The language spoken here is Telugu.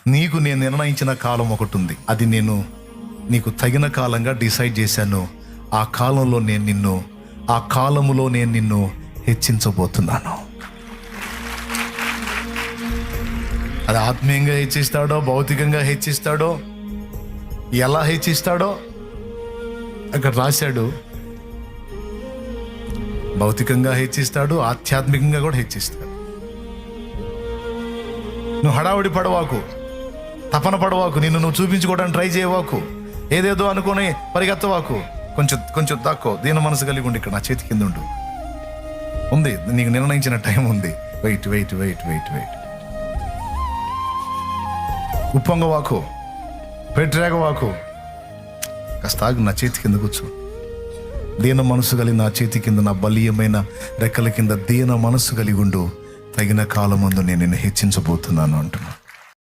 నీకు నేను నిర్ణయించిన కాలం ఒకటి ఉంది. అది నేను నీకు తగిన కాలంగా డిసైడ్ చేశాను. ఆ కాలంలో ఆ కాలములో నేను నిన్ను హెచ్చించబోతున్నాను. అది ఆత్మీయంగా హెచ్చిస్తాడో, భౌతికంగా హెచ్చిస్తాడో, ఎలా హెచ్చిస్తాడో అక్కడ రాశాడు. భౌతికంగా హెచ్చిస్తాడు, ఆధ్యాత్మికంగా కూడా హెచ్చిస్తాడు. నువ్వు హడావుడి పడవాకు, తపన పడవాకు, నువ్వు చూపించుకోవడానికి ట్రై చేయవాకు, ఏదేదో అనుకుని పరిగెత్తవాకు. కొంచెం తక్కువ దీన మనసు కలిగి ఉండి ఇక్కడ నా చేతి కింద ఉండు. ఉంది, నీకు నిర్ణయించిన టైం ఉంది. వెయిట్. ఉప్పొంగవాకు, పెట్టరేగవాకు, కాస్త ఆగు, నా చేతి కింద కూర్చో. దీన మనసు కలిగి నా చేతి కింద, నా బలీయమైన రెక్కల కింద దీన మనసు కలిగి ఉండు. తగిన కాలం ముందు నేను నిన్ను హెచ్చించబోతున్నాను అంటున్నా.